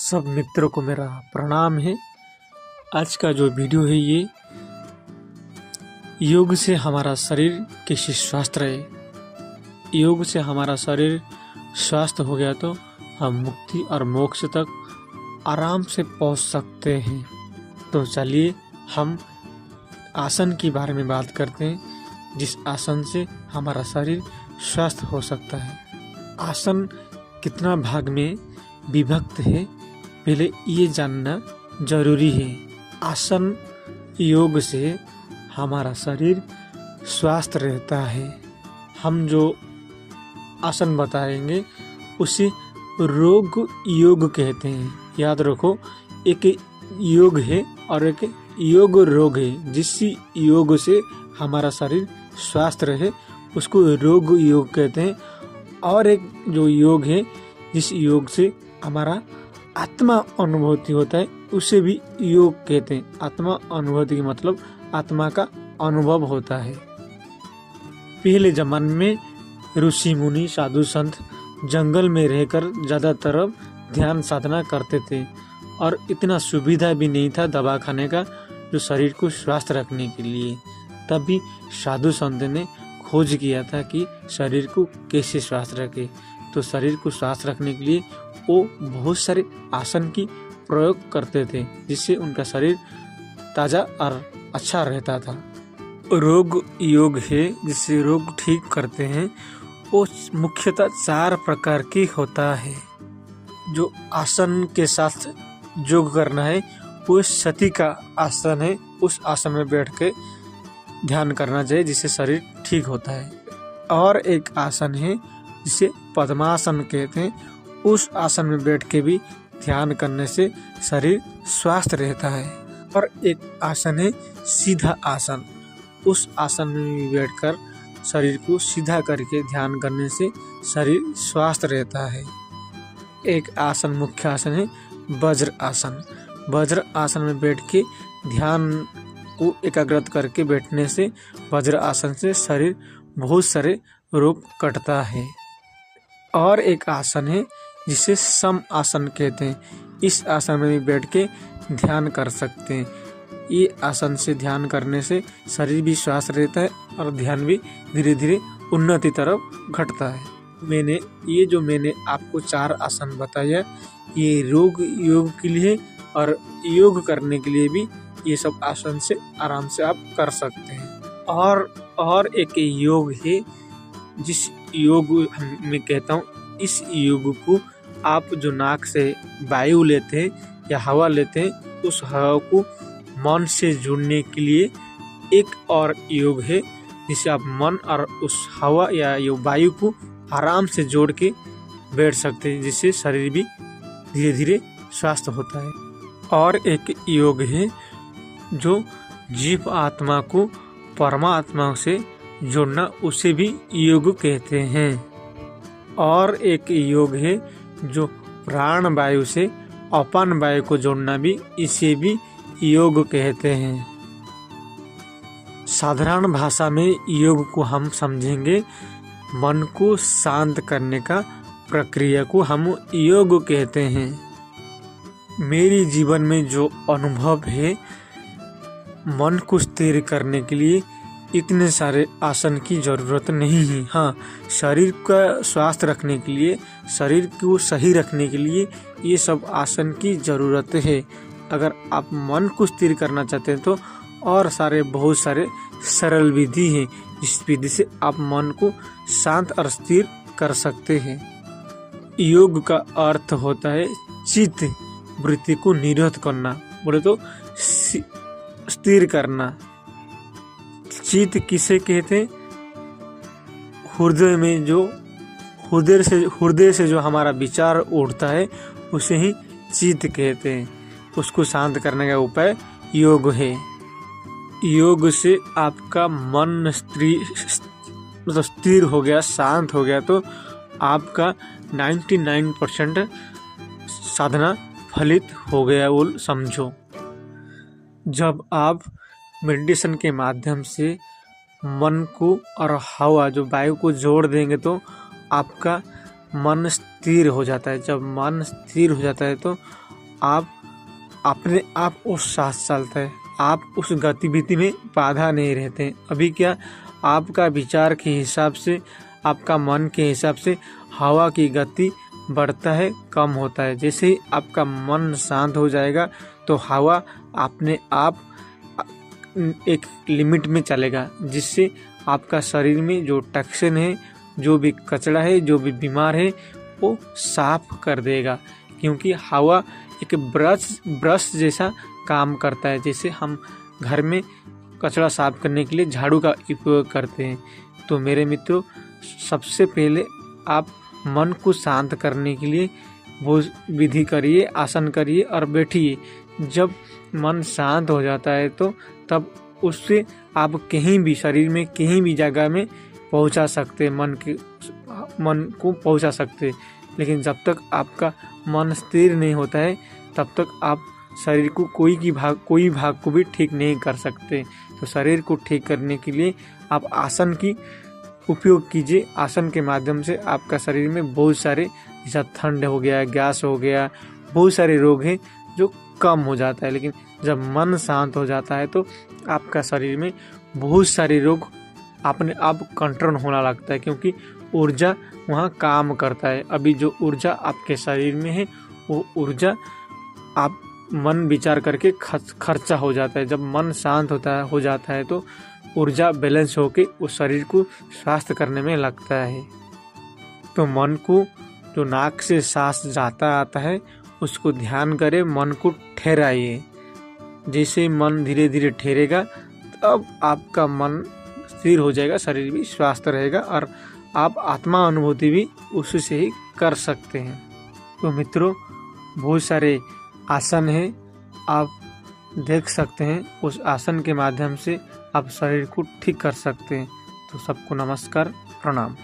सब मित्रों को मेरा प्रणाम है। आज का जो वीडियो है ये योग से हमारा शरीर कैसे स्वस्थ रहे। योग से हमारा शरीर स्वस्थ हो गया तो हम मुक्ति और मोक्ष तक आराम से पहुंच सकते हैं। तो चलिए हम आसन के बारे में बात करते हैं, जिस आसन से हमारा शरीर स्वस्थ हो सकता है। आसन कितना भाग में विभक्त है, पहले ये जानना जरूरी है। आसन योग से हमारा शरीर स्वस्थ रहता है। हम जो आसन बताएंगे उसे रोग योग कहते हैं। याद रखो, एक योग है और एक योग रोग है। जिस योग से हमारा शरीर स्वस्थ रहे उसको रोग योग कहते हैं, और एक जो योग है जिस योग से हमारा आत्मा अनुभूति होता है उसे भी योग कहते हैं। आत्मा अनुभूति का मतलब आत्मा का अनुभव होता है। पहले जमाने में ऋषि मुनि साधु संत जंगल में रहकर ज़्यादातर ध्यान साधना करते थे, और इतना सुविधा भी नहीं था दवा खाने का जो शरीर को स्वस्थ रखने के लिए। तभी साधु संत ने खोज किया था कि शरीर को कैसे स्वस्थ रखे। तो शरीर को स्वस्थ रखने के लिए वो बहुत सारे आसन की प्रयोग करते थे, जिससे उनका शरीर ताज़ा और अच्छा रहता था। रोग योग है जिससे रोग ठीक करते हैं। वो मुख्यतः 4 प्रकार की होता है। जो आसन के साथ योग करना है वो सती का आसन है। उस आसन में बैठ के ध्यान करना चाहिए, जिससे शरीर ठीक होता है। और एक आसन है जिसे पद्मासन कहते हैं। उस आसन में बैठ के भी ध्यान करने से शरीर स्वस्थ रहता है। और एक आसन है सीधा आसन। उस आसन में भी बैठकर शरीर को सीधा करके ध्यान करने से शरीर स्वस्थ रहता है। एक आसन मुख्य आसन है वज्र आसन। वज्र आसन में बैठ के ध्यान को एकाग्रत करके बैठने से वज्र आसन से शरीर बहुत सारे रोग कटता है। और एक आसन है जिसे सम आसन कहते हैं। इस आसन में भी बैठ के ध्यान कर सकते हैं। ये आसन से ध्यान करने से शरीर भी स्वस्थ रहता है और ध्यान भी धीरे धीरे उन्नति तरफ घटता है। मैंने आपको 4 आसन बताया, ये रोग योग के लिए और योग करने के लिए भी ये सब आसन से आराम से आप कर सकते हैं। और एक योग है जिस योग मैं कहता हूँ, इस योग को आप जो नाक से वायु लेते हैं या हवा लेते हैं, उस हवा को मन से जोड़ने के लिए एक और योग है, जिससे आप मन और उस हवा या ये वायु को आराम से जोड़ के बैठ सकते हैं, जिससे शरीर भी धीरे धीरे स्वस्थ होता है। और एक योग है जो जीव आत्मा को परमात्मा से जोड़ना, उसे भी योग कहते हैं। और एक योग है जो प्राण वायु से अपान वायु को जोड़ना, भी इसे भी योग कहते हैं। साधारण भाषा में योग को हम समझेंगे मन को शांत करने का प्रक्रिया को हम योग कहते हैं। मेरी जीवन में जो अनुभव है, मन को स्थिर करने के लिए इतने सारे आसन की ज़रूरत नहीं है। हाँ, शरीर का स्वास्थ्य रखने के लिए, शरीर को सही रखने के लिए ये सब आसन की ज़रूरत है। अगर आप मन को स्थिर करना चाहते हैं तो और बहुत सारे सरल विधि हैं, जिस विधि से आप मन को शांत और स्थिर कर सकते हैं। योग का अर्थ होता है चित्त वृत्ति को निरोध करना, बोले तो स्थिर करना। चित्त किसे कहते हैं? हृदय से जो हमारा विचार उठता है उसे ही चित्त कहते हैं। उसको शांत करने का उपाय योग है। योग से आपका मन स्थिर हो गया, शांत हो गया, तो आपका 99% साधना फलित हो गया वो समझो। जब आप मेडिटेशन के माध्यम से मन को और हवा जो वायु को जोड़ देंगे तो आपका मन स्थिर हो जाता है। जब मन स्थिर हो जाता है तो आप अपने आप उस साथ चलते हैं, आप उस गतिविधि में बाधा नहीं रहते। अभी क्या आपका विचार के हिसाब से, आपका मन के हिसाब से हवा की गति बढ़ता है, कम होता है। जैसे ही आपका मन शांत हो जाएगा तो हवा अपने आप एक लिमिट में चलेगा, जिससे आपका शरीर में जो टॉक्सिन है, जो भी कचरा है, जो भी बीमार है, वो साफ कर देगा। क्योंकि हवा एक ब्रश जैसा काम करता है। जैसे हम घर में कचरा साफ करने के लिए झाड़ू का उपयोग करते हैं। तो मेरे मित्रों, सबसे पहले आप मन को शांत करने के लिए वो विधि करिए, आसन करिए और बैठिए। जब मन शांत हो जाता है तो तब उससे आप कहीं भी शरीर में कहीं भी जगह में पहुंचा सकते हैं, मन को पहुंचा सकते। लेकिन जब तक आपका मन स्थिर नहीं होता है तब तक आप शरीर को कोई भाग को भी ठीक नहीं कर सकते। तो शरीर को ठीक करने के लिए आप आसन की उपयोग कीजिए। आसन के माध्यम से आपका शरीर में बहुत सारे, जैसा ठंड हो गया, गैस हो गया, बहुत सारे रोग हैं जो कम हो जाता है। लेकिन जब मन शांत हो जाता है तो आपका शरीर में बहुत सारे रोग अपने आप कंट्रोल होना लगता है, क्योंकि ऊर्जा वहाँ काम करता है। अभी जो ऊर्जा आपके शरीर में है वो ऊर्जा आप मन विचार करके खर्चा हो जाता है। जब मन शांत हो जाता है तो ऊर्जा बैलेंस होके उस शरीर को स्वास्थ्य करने में लगता है। तो मन को जो नाक से सांस जाता आता है उसको ध्यान करें, मन को ठहराइए। जैसे मन धीरे धीरे ठहरेगा तब आपका मन स्थिर हो जाएगा, शरीर भी स्वस्थ रहेगा और आप आत्मा अनुभूति भी उससे ही कर सकते हैं। तो मित्रों, बहुत सारे आसन हैं, आप देख सकते हैं। उस आसन के माध्यम से आप शरीर को ठीक कर सकते हैं। तो सबको नमस्कार, प्रणाम।